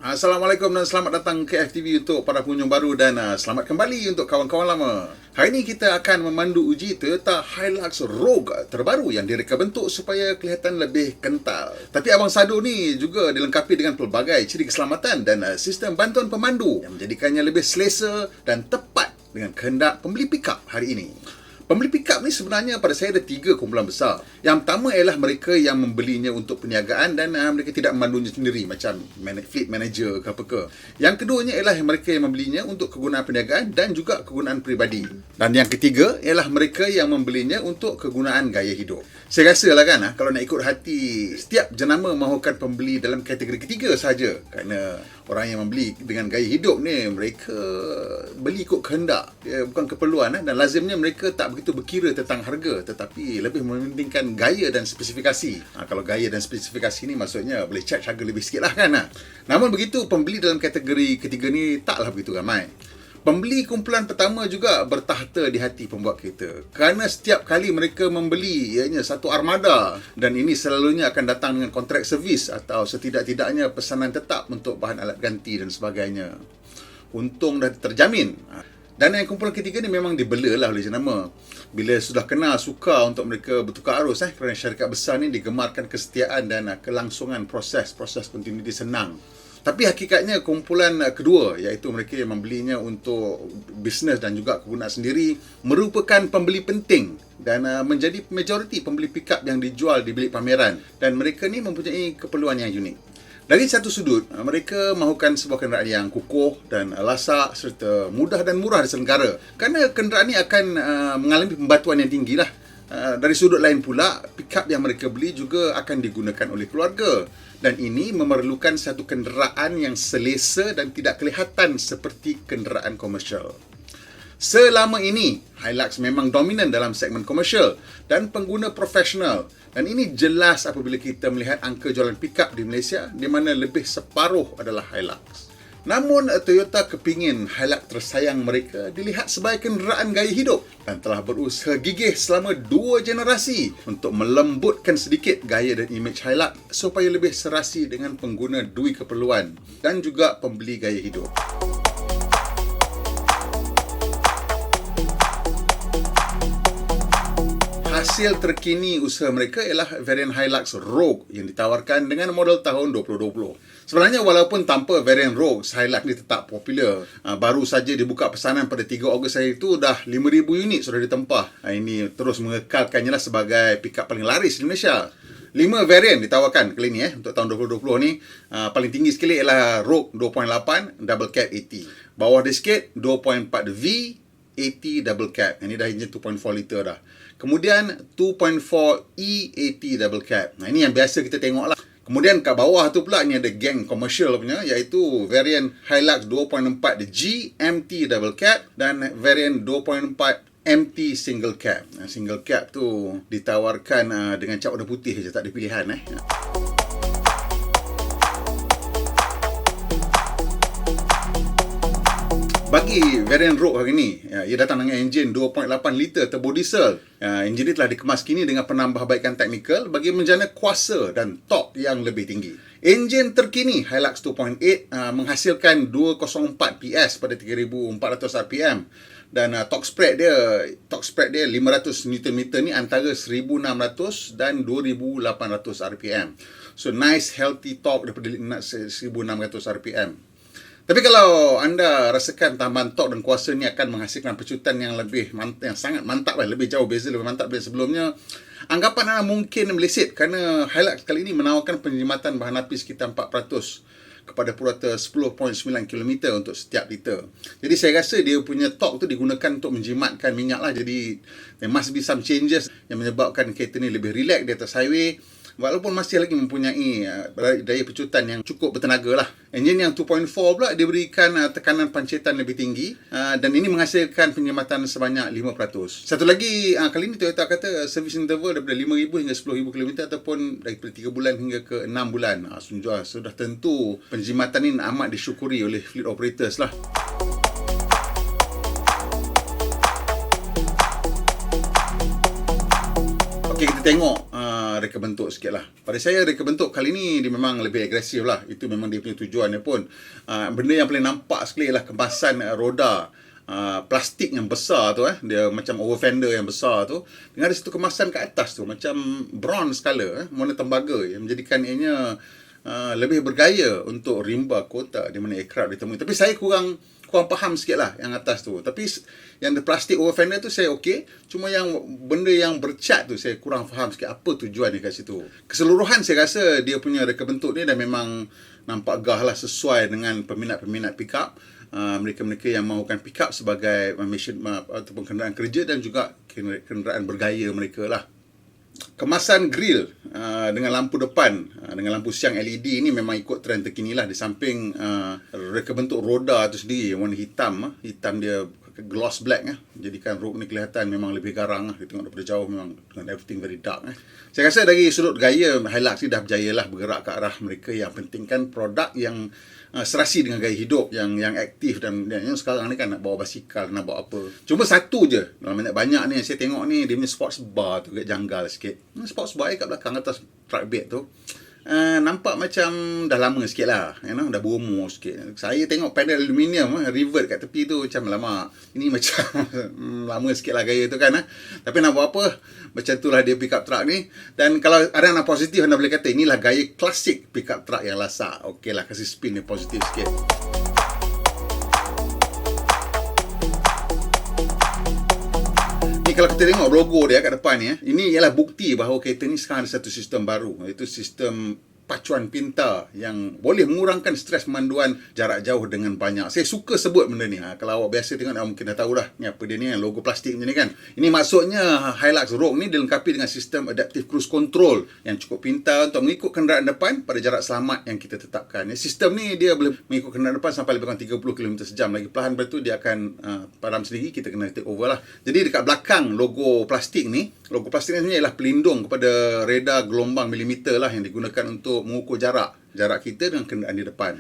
Assalamualaikum dan selamat datang ke FTV untuk para pengunjung baru dan selamat kembali untuk kawan-kawan lama. Hari ini kita akan memandu uji Toyota Hilux Rogue terbaru yang direka bentuk supaya kelihatan lebih kental. Tapi Abang Sado ni juga dilengkapi dengan pelbagai ciri keselamatan dan sistem bantuan pemandu yang menjadikannya lebih selesa dan tepat dengan kehendak pembeli pickup hari ini. Pembeli pickup ni sebenarnya pada saya ada 3 kumpulan besar. Yang pertama ialah mereka yang membelinya untuk perniagaan dan mereka tidak memandunya sendiri macam fleet manager ke apa ke. Yang keduanya ialah mereka yang membelinya untuk kegunaan perniagaan dan juga kegunaan peribadi. Dan yang ketiga ialah mereka yang membelinya untuk kegunaan gaya hidup. Saya rasa lah kan, kalau nak ikut hati, setiap jenama mahukan pembeli dalam kategori ketiga saja. Kerana orang yang membeli dengan gaya hidup ni, mereka beli ikut kehendak, bukan keperluan. Dan lazimnya mereka tak begitu berkira tentang harga, tetapi lebih mementingkan gaya dan spesifikasi. Kalau gaya dan spesifikasi ni maksudnya boleh charge harga lebih sikit lah kan. Namun begitu, pembeli dalam kategori ketiga ni taklah begitu ramai. Pembeli kumpulan pertama juga bertahta di hati pembuat kereta. Kerana setiap kali mereka membeli, ianya satu armada. Dan ini selalunya akan datang dengan kontrak servis atau setidak-tidaknya pesanan tetap untuk bahan alat ganti dan sebagainya. Untung dah terjamin. Dan yang kumpulan ketiga ni memang dibela lah oleh jenama. Bila sudah kenal suka untuk mereka bertukar arus kerana syarikat besar ni digemarkan kesetiaan dan kelangsungan proses continuity senang. Tapi hakikatnya kumpulan kedua, iaitu mereka yang membelinya untuk bisnes dan juga kegunaan sendiri, merupakan pembeli penting dan menjadi majoriti pembeli pickup yang dijual di bilik pameran. Dan mereka ni mempunyai keperluan yang unik. Dari satu sudut, mereka mahukan sebuah kenderaan yang kukuh dan lasak serta mudah dan murah diselenggara. Kerana kenderaan ini akan mengalami pembatuan yang tinggi lah. Dari sudut lain pula, pickup yang mereka beli juga akan digunakan oleh keluarga. Dan ini memerlukan satu kenderaan yang selesa dan tidak kelihatan seperti kenderaan komersial. Selama ini, Hilux memang dominan dalam segmen komersial dan pengguna profesional. Dan ini jelas apabila kita melihat angka jualan pickup di Malaysia, di mana lebih separuh adalah Hilux. Namun, Toyota kepingin Hilux tersayang mereka dilihat sebagai kenderaan gaya hidup dan telah berusaha gigih selama 2 generasi untuk melembutkan sedikit gaya dan imej Hilux supaya lebih serasi dengan pengguna dui keperluan dan juga pembeli gaya hidup. Hasil terkini usaha mereka ialah varian Hilux Rogue yang ditawarkan dengan model tahun 2020. Sebenarnya walaupun tanpa varian Rogue, Hilux ni tetap popular. Baru saja dibuka pesanan pada 3 Ogos hari itu dah 5,000 unit sudah ditempah. Ini terus mengekalkannya lah sebagai pickup paling laris di Malaysia. 5 varian ditawarkan kali ni untuk tahun 2020 ni. Paling tinggi sekali ialah Rogue 2.8 double cab 80. Bawah dia sikit 2.4 V 80 double cab. Ini dah engine 2.4 liter dah. Kemudian 2.4 E80 double cab. Ini yang biasa kita tengok lah. Kemudian kat bawah tu pula ni ada geng komersial punya, iaitu varian Hilux 2.4 GMT double cab dan varian 2.4 MT single cab. Single cab tu ditawarkan dengan cat warna putih je, tak ada pilihan Bagi varian Rogue hari ini, ia datang dengan enjin 2.8 liter turbo diesel. Enjin ini telah dikemas kini dengan penambahbaikan teknikal bagi menjana kuasa dan torque yang lebih tinggi. Enjin terkini Hilux 2.8 menghasilkan 204 PS pada 3,400 RPM. Dan torque spread dia 500 Nm ni antara 1,600 dan 2,800 RPM. So nice healthy torque daripada 1,600 RPM. Tapi kalau anda rasakan tambahan torque dan kuasa ni akan menghasilkan pecutan yang sangat mantap lebih jauh beza, lebih mantap dari sebelumnya, anggapan anda mungkin meleset kerana Hilux kali ini menawarkan penjimatan bahan api sekitar 4% kepada purata 10.9 km untuk setiap liter. Jadi saya rasa dia punya torque tu digunakan untuk menjimatkan minyak lah. Jadi there must be some changes yang menyebabkan kereta ni lebih relax di atas highway. Walaupun masih lagi mempunyai daya pecutan yang cukup bertenaga lah. Enjin yang 2.4 pula diberikan tekanan pancetan lebih tinggi dan ini menghasilkan penjimatan sebanyak 5%. Satu lagi, kali ini Toyota kata service interval daripada 5,000 hingga 10,000 km ataupun daripada 3 bulan hingga ke 6 bulan. Sudah tentu penjimatan ini amat disyukuri oleh fleet operators lah. Okey, kita tengok reka bentuk sikit lah. Pada saya reka bentuk kali ni dia memang lebih agresif lah. Itu memang dia punya tujuannya pun. Benda yang paling nampak sekali lah kemasan roda plastik yang besar tu, dia macam over fender yang besar tu, dengan ada satu kemasan kat atas tu macam bronze color, warna tembaga, yang menjadikan ianya lebih bergaya untuk rimba kota di mana aircraft ditemui. Tapi saya kurang faham sikit lah yang atas tu. Tapi yang the plastik over fender tu saya okey. Cuma yang benda yang bercat tu saya kurang faham sikit apa tujuan dia kat situ. Keseluruhan saya rasa dia punya reka bentuk ni dah memang nampak gah lah, sesuai dengan peminat-peminat pickup. Mereka-mereka yang mahukan pickup sebagai ataupun kenderaan kerja dan juga kenderaan bergaya mereka lah. Kemasan grill dengan lampu depan dengan lampu siang LED ni memang ikut trend terkini lah. Di samping reka bentuk roda tu sendiri warna hitam, hitam dia gloss black, jadikan road ni kelihatan memang lebih garang. Kita tengok daripada jauh memang dengan everything very dark. Saya rasa dari sudut gaya Hilux ni dah berjaya lah bergerak ke arah mereka yang pentingkan produk yang serasi dengan gaya hidup, yang aktif, dan yang sekarang ni kan nak bawa basikal, nak bawa apa. Cuma satu je dalam banyak ni saya tengok ni, dia punya sports bar tu agak janggal sikit. Sports bar kat belakang atas truck bed tu nampak macam dah lama sikit lah, dah berumur sikit. Saya tengok panel aluminium revert kat tepi tu macam lama. Ini macam lama sikit lah gaya tu kan. Tapi nak buat apa, macam itulah dia pickup truck ni. Dan kalau ada yang positif, anda boleh kata inilah gaya klasik pickup truck yang lasak. Okey lah, kasih spin dia positif sikit. Kalau kita tengok logo dia kat depan ni, ini ialah bukti bahawa kereta ni sekarang ada satu sistem baru, iaitu sistem pacuan pintar yang boleh mengurangkan stres pemanduan jarak jauh dengan banyak. Saya suka sebut benda ni. Kalau awak biasa tengok, mungkin dah tahu dah ni apa dia ni, logo plastik macam ni kan. Ini maksudnya Hilux Rogue ni dilengkapi dengan sistem adaptive cruise control yang cukup pintar untuk mengikut kenderaan depan pada jarak selamat yang kita tetapkan. Sistem ni dia boleh mengikut kenderaan depan sampai lebih kurang 30 km sejam. Lagi perlahan lepas tu dia akan padam sendiri, kita kena take over lah. Jadi dekat belakang logo plastik ni sebenarnya ialah pelindung kepada radar gelombang milimeter lah yang digunakan untuk mengukur jarak kita dengan kenderaan di depan.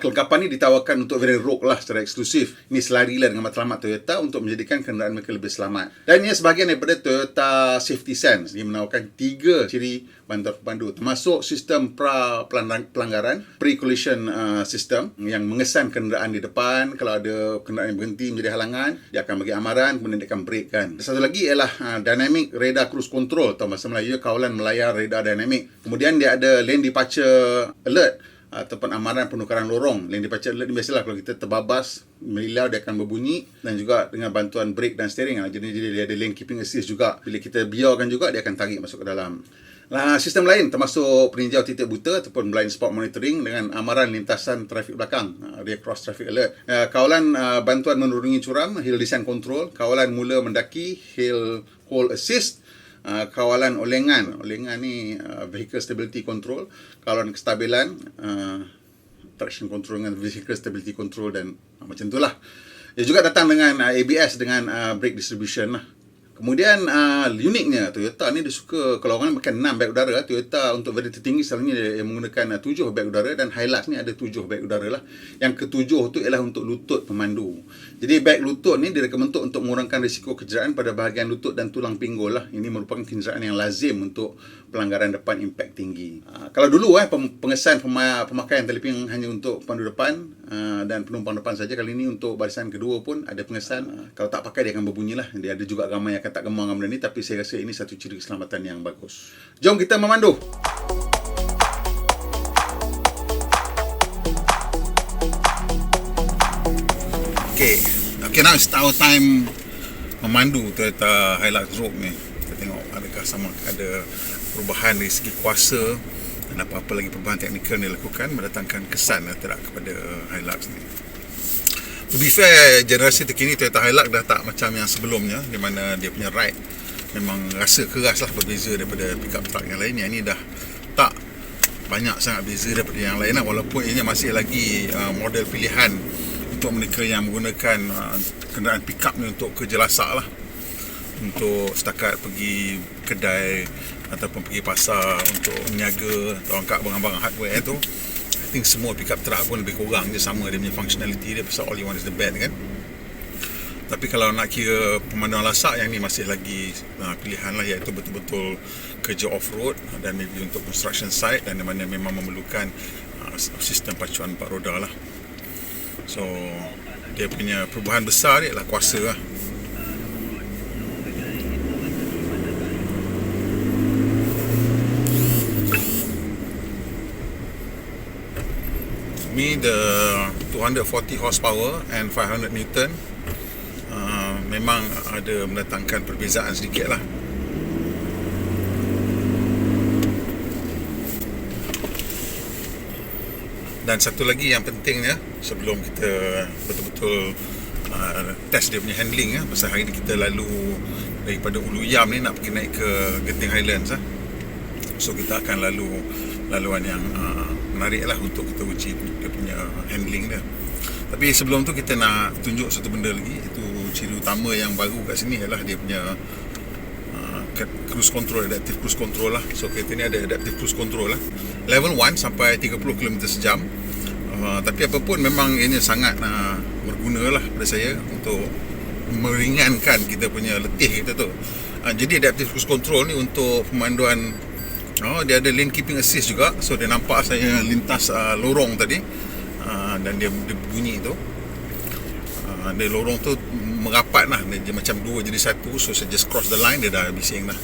Kelengkapan ni ditawarkan untuk varian Rogue lah secara eksklusif. Ini selari lah dengan matlamat Toyota untuk menjadikan kenderaan mereka lebih selamat. Dan ia sebahagian daripada Toyota Safety Sense. Dia menawarkan 3 ciri bantuan pemandu, termasuk sistem pelanggaran, pre-collision system yang mengesan kenderaan di depan. Kalau ada kenderaan yang berhenti menjadi halangan, dia akan bagi amaran, kemudian dia akan brake kan. Satu lagi ialah dynamic radar cruise control, atau bahasa Melayu kawalan melayar radar dynamic. Kemudian dia ada lane departure alert ataupun amaran penukaran lorong. Lane departure alert ni biasalah kalau kita terbabas, melilau dia akan berbunyi, dan juga dengan bantuan brake dan steering. Jadi dia ada lane keeping assist juga. Bila kita biarkan juga, dia akan tarik masuk ke dalam. Sistem lain termasuk peninjau titik buta ataupun blind spot monitoring dengan amaran lintasan trafik belakang, rear cross traffic alert. Kawalan bantuan menurungi curam, hill descent control. Kawalan mula mendaki, hill hold assist. Kawalan olengan ni vehicle stability control. Kawalan kestabilan, traction control dengan vehicle stability control, dan macam itulah. Dia juga datang dengan ABS dengan brake distribution lah. Kemudian uniknya Toyota ni dia suka, kalau orang makan 6 beg udara, Toyota untuk varian tertinggi selalunya dia menggunakan 7 beg udara, dan Hilux ni ada 7 beg udara lah. Yang ke-7 tu ialah untuk lutut pemandu. Jadi beg lutut ni direka bentuk untuk mengurangkan risiko kecederaan pada bahagian lutut dan tulang pinggul lah. Ini merupakan kecederaan yang lazim untuk pelanggaran depan impact tinggi. Kalau dulu pengesan pemakaian teleping hanya untuk pemandu depan dan penumpang depan saja, kali ini untuk barisan kedua pun ada pengesan. Kalau tak pakai dia akan berbunyi lah. Dia ada juga ramai yang akan tak gemar dengan benda ni, tapi saya rasa ini satu ciri keselamatan yang bagus. Jom kita memandu. Okay, now it's our time memandu Toyota Hilux Rogue ni. Kita tengok adakah sama ada perubahan dari segi kuasa dan apa-apa lagi perubahan teknikal yang dilakukan mendatangkan kesan terhadap kepada Hilux ni. To be fair, generasi terkini Toyota Hilux dah tak macam yang sebelumnya, di mana dia punya ride memang rasa keras lah, berbeza daripada pickup truck yang lain. Yang ini dah tak banyak sangat beza daripada yang lain lah, walaupun ini masih lagi model pilihan untuk mereka yang menggunakan kenderaan pickup ni untuk kerja lasak lah, untuk setakat pergi kedai ataupun pergi pasar untuk meniaga atau angkat barang-barang hardware tu. I think semua pickup truck pun lebih kurang je sama dia punya functionality dia, pasal all you want is the bed kan. Tapi kalau nak kira pemanduan lasak, yang ni masih lagi pilihan lah, iaitu betul-betul kerja off-road dan maybe untuk construction site dan di mana memang memerlukan sistem pacuan 4 roda lah. So dia punya perubahan besar ialah kuasa lah. Ni the 240 horsepower and 500 Newton memang ada mendatangkan perbezaan sedikit lah. Dan satu lagi yang pentingnya, sebelum kita betul-betul test dia punya handling ya, pasal hari ni kita lalu daripada Ulu Yam ni nak pergi naik ke Genting Highlands lah. So kita akan lalu laluan yang menarik lah untuk kita uji dia punya handling dia. Tapi sebelum tu kita nak tunjuk satu benda lagi, itu ciri utama yang baru kat sini ialah dia punya cruise control, adaptive cruise control lah. So kereta ni ada adaptive cruise control lah, level 1 sampai 30 km sejam. Tapi apa pun memang ini sangat berguna lah pada saya untuk meringankan kita punya letih kita tu. Jadi adaptive cruise control ni untuk pemanduan, dia ada lane keeping assist juga. So dia nampak saya lintas lorong tadi, dan dia bunyi tu, dia lorong tu merapat lah, dia macam dua jadi satu. So saya just cross the line, dia dah bising dah.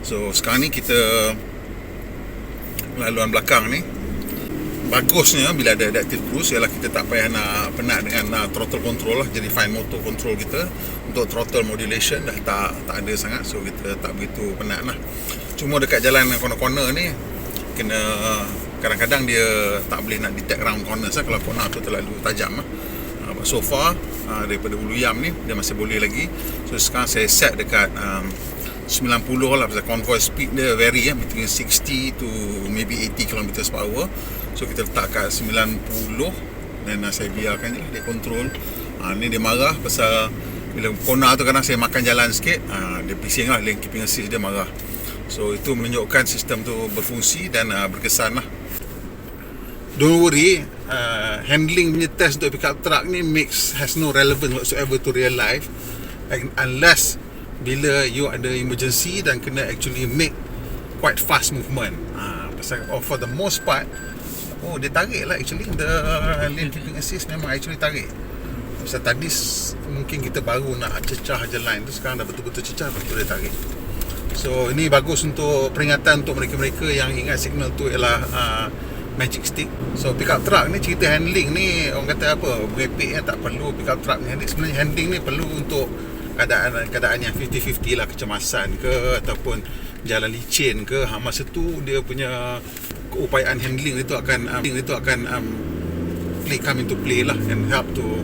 So sekarang ni kita laluan belakang ni, bagusnya bila ada adaptive cruise ialah kita tak payah nak penat dengan throttle control lah. Jadi fine motor control kita untuk throttle modulation dah tak ada sangat. So kita tak begitu penat lah. Cuma dekat jalan corner-corner ni kena, kadang-kadang dia tak boleh nak detect round corners lah, kalau corner tu terlalu tajam lah. But so far daripada Ulu Yam ni dia masih boleh lagi. So sekarang saya set dekat 90 lah, pasal convoy speed dia vary between 60 to maybe 80 km per hour. So kita letak kat 90 dan saya biarkan je lah dia control. Ni dia marah pasal bila corner tu kadang saya makan jalan sikit, dia bising lah, lane keeping assist dia marah. So itu menunjukkan sistem tu berfungsi dan berkesan lah. Don't worry, handling punya test untuk pickup truck ni has no relevance whatsoever to real life, unless bila you ada emergency dan kena actually make quite fast movement. Pasal for the most part, dia tarik lah actually, the lane keeping assist memang actually tarik. Pasal tadi mungkin kita baru nak cecah je line tu, sekarang dah betul-betul cecah, betul dia tarik. So ini bagus untuk peringatan untuk mereka-mereka yang ingat signal tu ialah magic stick. So pickup truck ni, cerita handling ni orang kata apa, merepek tak perlu pickup truck ni handling. Sebenarnya handling ni perlu untuk keadaan yang 50-50 lah, kecemasan ke ataupun jalan licin ke. Masa tu dia punya keupayaan handling itu akan come into play lah, and help to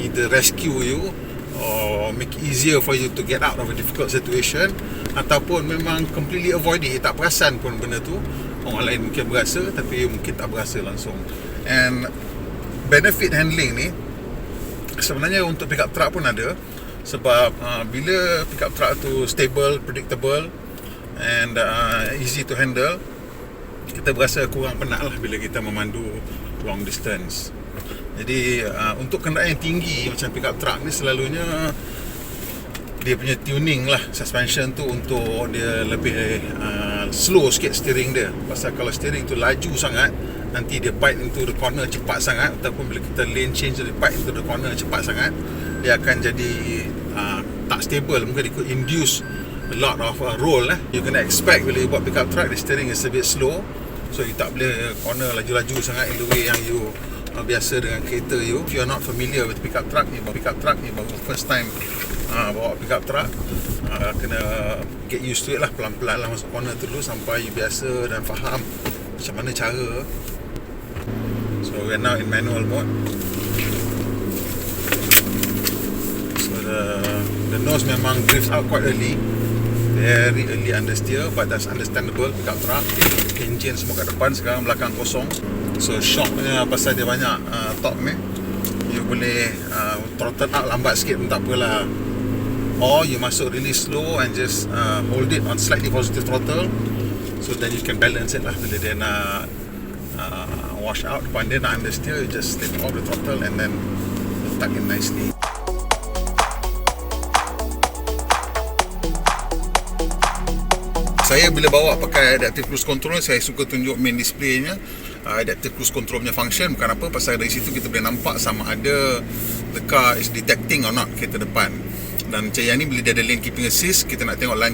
either rescue you or make it easier for you to get out of a difficult situation, ataupun memang completely avoid it, tak perasan pun benda tu. Orang lain mungkin berasa tapi mungkin tak berasa langsung. And benefit handling ni sebenarnya untuk pickup truck pun ada. Sebab bila pickup truck tu stable, predictable and easy to handle, kita berasa kurang penat lah bila kita memandu long distance. Jadi untuk kenderaan yang tinggi macam pickup truck ni, selalunya dia punya tuning lah suspension tu untuk dia lebih slow sikit steering dia. Pasal kalau steering tu laju sangat, nanti dia bite into the corner cepat sangat, ataupun bila kita lane change dia bite into the corner cepat sangat, dia akan jadi tak stable. Mungkin dia could induce a lot of roll lah. You kena expect bila you buat pickup truck, the steering is a bit slow. So you tak boleh corner laju-laju sangat in the way yang you biasa dengan kereta you. If you are not familiar with pickup truck ni, baru first time bawa pickup truck, kena get used to it lah, pelan-pelan lah masuk corner tu dulu sampai you biasa dan faham macam mana cara. So we are now in manual mode. So the nose memang drifts out quite early, very early understeer, but that's understandable. Pickup truck, engine semua kat depan, sekarang belakang kosong. So shocknya pasal dia banyak torque ni, you boleh throttle up lambat sikit pun tak apalah, or you masuk really slow and just hold it on slightly positive throttle. So then you can balance it lah. Bila dia nak wash out depan dia, nak understeer, you just slip off the throttle and then tuck in nicely. Saya bila bawa pakai adaptive cruise control, saya suka tunjuk main displaynya, adaptive cruise control punya function. Bukan apa, pasal dari situ kita boleh nampak sama ada the car is detecting or not kereta depan. Dan macam yang ni, bila dia ada lane keeping assist, kita nak tengok line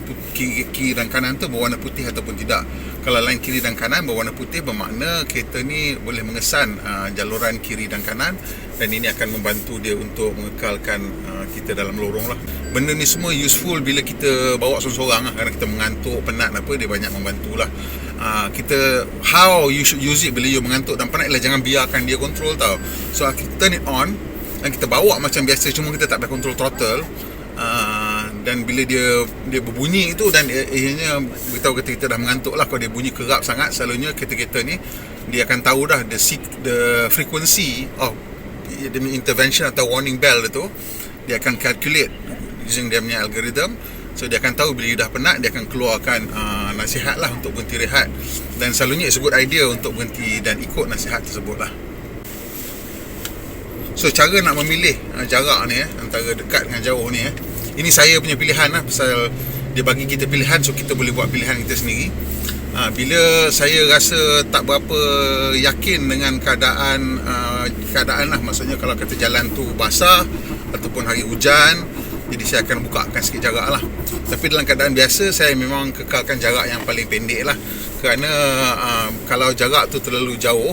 kiri dan kanan tu berwarna putih ataupun tidak. Kalau line kiri dan kanan berwarna putih, bermakna kereta ni boleh mengesan jaluran kiri dan kanan, dan ini akan membantu dia untuk mengekalkan kita dalam lorong lah. Benda ni semua useful bila kita bawa seorang-seorang lah, kerana kita mengantuk, penat apa, dia banyak membantu lah. Kita, how you should use it bila you mengantuk dan penat ialah jangan biarkan dia control tau. So kita turn it on dan kita bawa macam biasa, cuma kita tak boleh control throttle. Dan bila dia berbunyi itu, dan akhirnya beritahu kita dah mengantuk lah. Kalau dia bunyi kerap sangat, selalunya kereta-kereta ni dia akan tahu dah the frequency of the intervention atau warning bell itu. Dia akan calculate using dia punya algorithm. So dia akan tahu bila dia dah penat, dia akan keluarkan nasihat lah untuk berhenti rehat. Dan selalunya it's a good idea untuk berhenti dan ikut nasihat tersebut lah. So cara nak memilih jarak ni antara dekat dengan jauh ni, ini saya punya pilihan lah, pasal dia bagi kita pilihan, so kita boleh buat pilihan kita sendiri. Bila saya rasa tak berapa yakin dengan keadaan lah, maksudnya kalau kata jalan tu basah ataupun hari hujan, jadi saya akan bukakan sikit jarak lah. Tapi dalam keadaan biasa, saya memang kekalkan jarak yang paling pendek lah. Kerana kalau jarak tu terlalu jauh,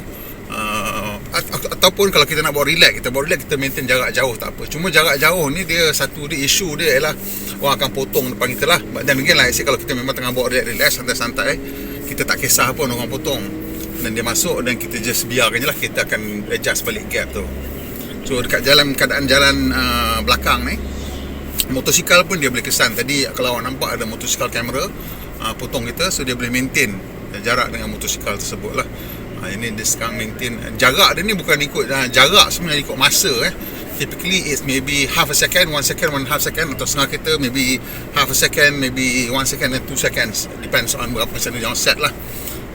ataupun kalau kita nak bawa relax, kita maintain jarak jauh tak apa. Cuma jarak jauh ni dia satu dia isu dia ialah orang akan potong depan kita lah. Dan again lah, kalau kita memang tengah bawa relax, santai-santai, kita tak kisah pun orang potong, dan dia masuk dan kita just biarkan je lah, kita akan adjust balik gap tu. So dekat keadaan jalan belakang ni, motosikal pun dia boleh kesan. Tadi kalau awak nampak ada motosikal kamera potong kita, so dia boleh maintain jarak dengan motosikal tersebut lah. Ini dia sekarang maintain jarak dia ni, bukan ikut jarak, sebenarnya ikut masa. Typically it's maybe half a second, 1 second, 1/2 second, atau setengah kereta maybe half a second, maybe 1 second and 2 seconds, depends on berapa macam dia set lah.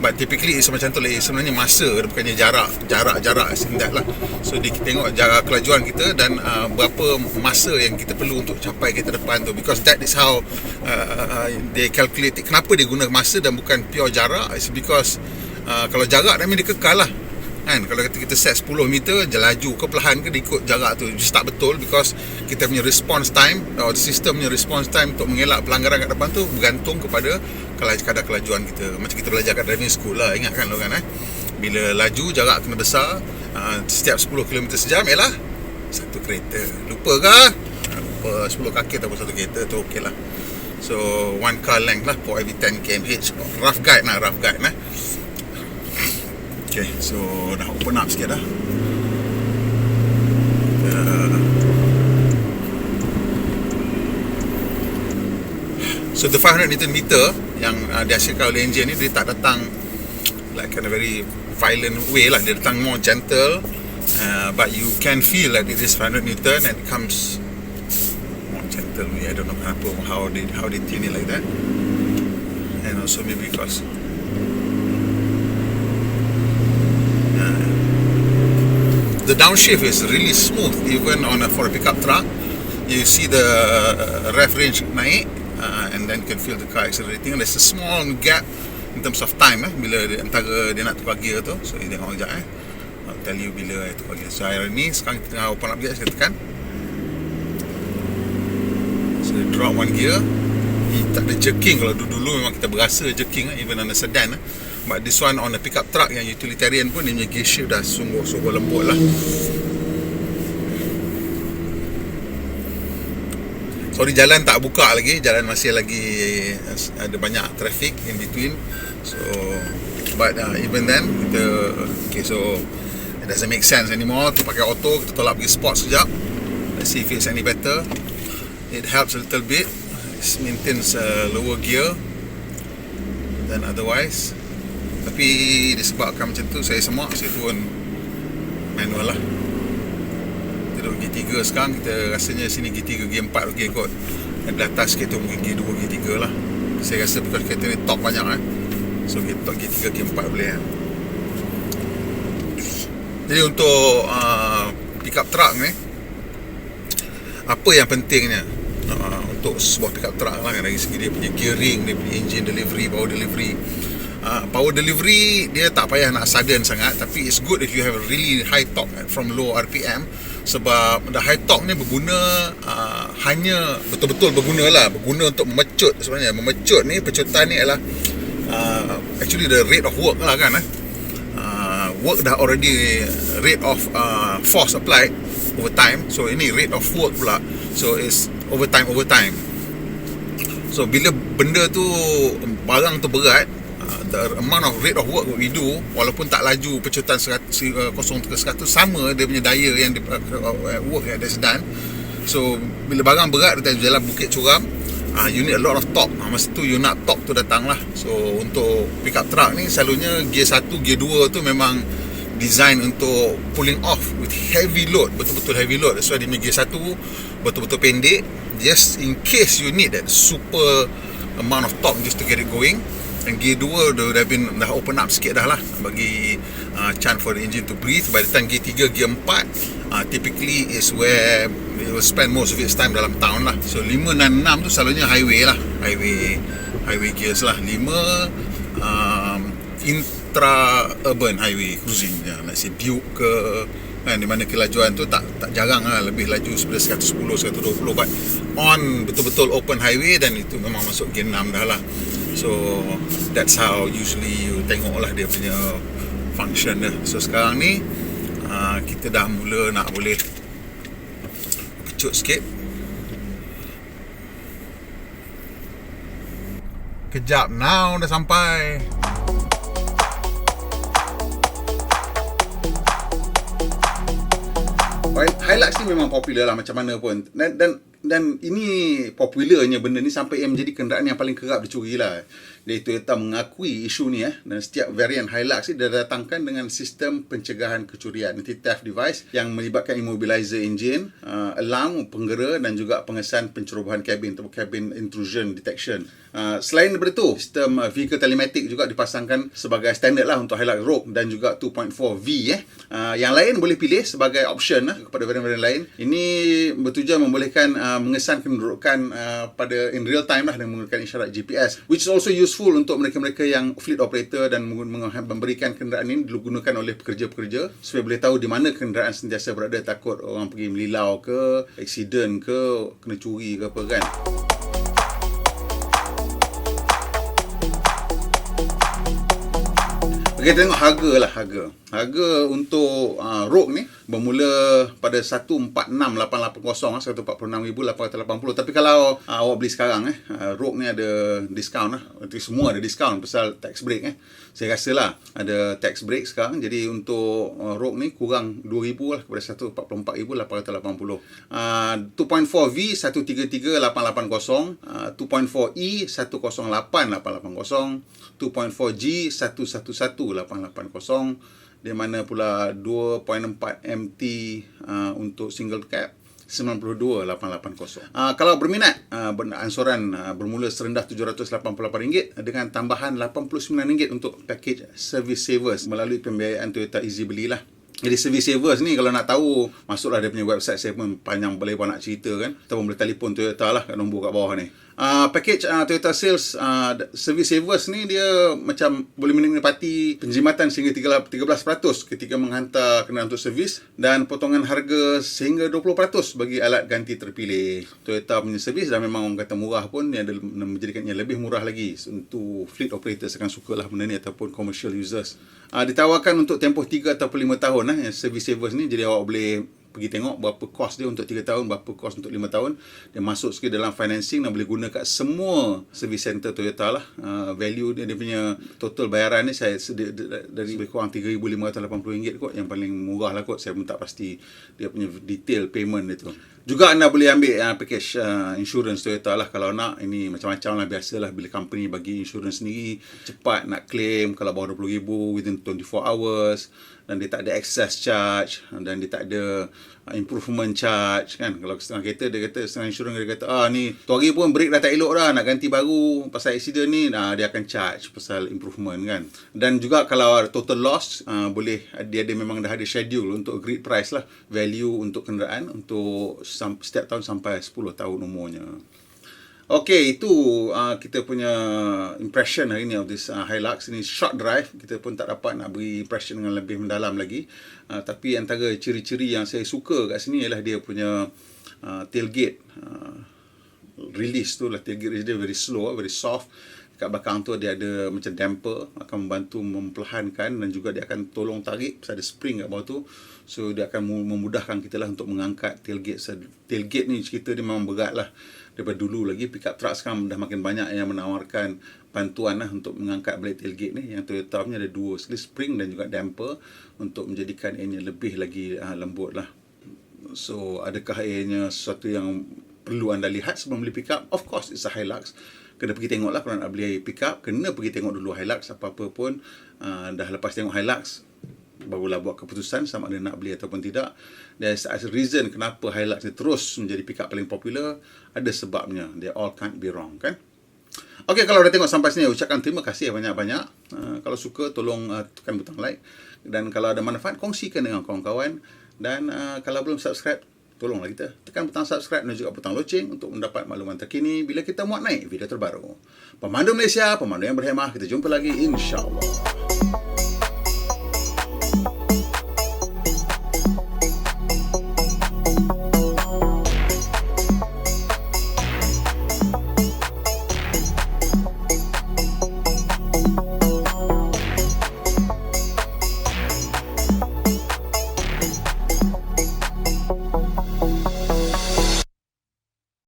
But typically it's macam tu lah. Sebenarnya masa dia, bukannya jarak sindat lah. So dia tengok jarak kelajuan kita dan berapa masa yang kita perlu untuk capai kereta depan tu, because that is how they calculate it. Kenapa dia guna masa dan bukan pure jarak? It's because kalau jarak dia kekal lah kan. Kalau kita set 10 meter, laju ke perlahan ke, dia ikut jarak tu, just tak betul, because kita punya response time, atau sistem punya response time untuk mengelak pelanggaran kat depan tu bergantung kepada kadar kelajuan kita. Macam kita belajar kat driving school lah, ingat kan lo kan, bila laju jarak kena besar, setiap 10 km sejam ialah satu kereta. Lupa ke? Lupa 10 kaki ataupun satu kereta tu, okey lah. So 1 car length lah for every 10 km/h. Rough guide lah. Okay, so dah open up sikit dah. So the 500 Newton meter yang dihasilkan oleh enjin ni, dia tak datang like in a very violent way lah. Dia datang more gentle, but you can feel that it is 500 Newton and it comes more gentle way. I don't know how they tune it like that. And also maybe because the downshift is really smooth, even for a pickup truck. You see the rev range naik, and then you can feel the car accelerating. There's a small gap in terms of time bila antara dia nak tukar gear tu. So ini tengok sekejap I'll tell you bila tukar gear. So hari ni sekarang kita tengah open up gear, saya tekan. So drop one gear. Tak ada jerking. Kalau dulu memang kita berasa jerking, even on a sedan. But this one on a pickup truck yang utilitarian pun, dia punya gear shift dah sungguh-sungguh lembut lah. Sorry, jalan tak buka lagi. Jalan masih lagi ada banyak traffic in between. So but even then kita, okay, so it doesn't make sense anymore to pakai auto. Kita tolak pergi sport sekejap. Let's see if it's any better. It helps a little bit. It maintains lower gear than otherwise. Tapi disebabkan macam tu, saya semak, saya turun manual lah. Duduk G3 sekarang, kita rasanya sini G3, G4 lagi kot. Dan di atas kita mungkin G2, G3 lah. Saya rasa because kereta ni top banyak so kita G3, G4 boleh Jadi untuk pickup truck ni, apa yang pentingnya untuk sebuah pickup truck lah, dari segi dia punya gearing, dia punya engine delivery, power delivery. Power delivery dia tak payah nak sudden sangat, tapi it's good if you have a really high torque from low RPM, sebab the high torque ni berguna hanya betul-betul berguna untuk memecut. Sebenarnya memecut ni, pecutan ni adalah actually the rate of work lah kan. Work dah already rate of force applied over time, so ini rate of work pula, so it's overtime. So bila benda tu, barang tu berat, the amount of rate of work we do, walaupun tak laju pecutan 0 ke 100, sama dia punya daya yang work yang that's done. So bila barang berat kita jalan bukit curam, you need a lot of torque. Masa tu you nak torque tu datang lah. So untuk pickup truck ni selalunya gear 1, gear 2 tu memang design untuk pulling off with heavy load, betul-betul heavy load. That's why dia punya gear 1 betul-betul pendek, just in case you need that super amount of torque just to get it going. Dan gear 2 dah open up sikit dah lah, bagi chance for the engine to breathe. By the time gear 3, gear 4 typically is where it will spend most of its time dalam town lah. So 5 dan 6 tu selalunya highway lah, highway gears lah. 5 intra-urban highway cruising, nak say Duke ke kan, di mana kelajuan tu tak jarang lah, lebih laju sebenarnya 110, 120, but on betul-betul open highway, dan itu memang masuk gear 6 dah lah. So that's how usually you tengok lah dia punya function dia. So sekarang ni kita dah mula nak boleh kecut sikit. Kejap, now dah sampai. Hilux ni memang popular lah macam mana pun, dan ini popularnya benda ni sampai yang menjadi kenderaan yang paling kerap dicuri lah. Jadi Toyota mengakui isu ni dan setiap varian Hilux ni dia datangkan dengan sistem pencegahan kecurian, anti-theft device yang melibatkan immobilizer engine, alarm penggera, dan juga pengesan pencerobohan kabin atau cabin intrusion detection. Selain daripada tu, sistem vehicle telematic juga dipasangkan sebagai standard lah untuk Hilux Rogue dan juga 2.4V. Yang lain boleh pilih sebagai option kepada varian-varian lain. Ini bertujuan membolehkan mengesan kedudukan pada in real time lah, dengan menggunakan isyarat GPS, which is also useful untuk mereka-mereka yang fleet operator dan memberikan kenderaan ini digunakan oleh pekerja-pekerja supaya boleh tahu di mana kenderaan sentiasa berada, takut orang pergi melilau ke, accident ke, kena curi ke apa kan. Kita tengok harga lah. Harga untuk Rogue ni bermula pada 146,880, 146,880. Tapi kalau awak beli sekarang Rogue ni ada diskaun lah. Semua ada diskaun pasal tax break Saya rasa lah ada tax break sekarang. Jadi untuk Rogue ni kurang 2,000 lah kepada 144,880. 2.4V 133,880, 2.4E 108,880, 2.4G 111,880, di mana pula 2.4 MT untuk single cab 92,880. Kalau berminat, ansuran bermula serendah RM788 dengan tambahan RM89 untuk package Service Savers melalui pembiayaan Toyota Easy Beli lah. Jadi Service Savers ni kalau nak tahu, masuklah dia punya website. Saya pun panjang lebar nak cerita kan, ataupun boleh telefon Toyota lah kat nombor kat bawah ni. Package Toyota Sales Service Savers ni dia macam boleh menikmati penjimatan sehingga 13% ketika menghantar kenderaan untuk servis, dan potongan harga sehingga 20% bagi alat ganti terpilih. Toyota punya servis dah memang orang kata murah pun, yang menjadikannya lebih murah lagi untuk fleet operators akan sukalah benda ni, ataupun commercial users. Ditawarkan untuk tempoh 3 atau 5 tahun Service Savers ni. Jadi awak boleh pergi tengok berapa kos dia untuk 3 tahun, berapa kos untuk 5 tahun. Dia masuk sikit dalam financing dan boleh guna kat semua service center Toyota lah. Value dia punya total bayaran ni saya dari lebih kurang RM3,580 kot, yang paling murah lah kot. Saya pun tak pasti dia punya detail payment dia tu. Juga anda boleh ambil package insurance Toyota lah kalau nak. Ini macam-macam lah, biasalah bila company bagi insurance sendiri, cepat nak claim kalau bawah RM20,000 within 24 hours, dan dia tak ada excess charge, dan dia tak ada improvement charge kan. Kalau setengah kereta dia kata, setengah insurans dia kata ni tu hari pun brake dah tak elok dah, nak ganti baru pasal accident ni, dia akan charge pasal improvement kan. Dan juga kalau total loss, boleh dia memang dah ada schedule untuk agreed price lah, value untuk kenderaan untuk setiap tahun sampai 10 tahun umurnya. Okey, itu kita punya impression hari ni of this Hilux. Ini short drive, kita pun tak dapat nak beri impression dengan lebih mendalam lagi. Tapi antara ciri-ciri yang saya suka kat sini ialah dia punya tailgate release tu lah. Tailgate dia very slow, very soft. Kat belakang tu dia ada macam damper, akan membantu memperlahankan, dan juga dia akan tolong tarik pasal ada spring kat bawah tu. So dia akan memudahkan kita lah untuk mengangkat tailgate. Tailgate ni cerita dia memang berat lah. Daripada dulu lagi, pickup truck sekarang dah makin banyak yang menawarkan bantuan lah untuk mengangkat balik tailgate ni. Yang Toyota punya ada dua sekali, spring dan juga damper, untuk menjadikan ianya lebih lagi lembut lah. So adakah ianya sesuatu yang perlu anda lihat sebelum beli pickup? Of course, it's a Hilux. Kena pergi tengok lah kalau nak beli pickup. Kena pergi tengok dulu Hilux. Apa-apa pun dah lepas tengok Hilux, barulah buat keputusan sama ada nak beli ataupun tidak. There's a reason kenapa Hilux ni terus menjadi pickup paling popular. Ada sebabnya. They all can't be wrong, kan? Okey, kalau dah tengok sampai sini, ucapkan terima kasih banyak-banyak. Kalau suka, tolong tekan butang like. Dan kalau ada manfaat, kongsikan dengan kawan-kawan. Dan kalau belum subscribe, tolonglah kita tekan butang subscribe dan juga butang loceng untuk mendapat makluman terkini bila kita muat naik video terbaru. Pemandu Malaysia, pemandu yang berhemah. Kita jumpa lagi, insya-Allah.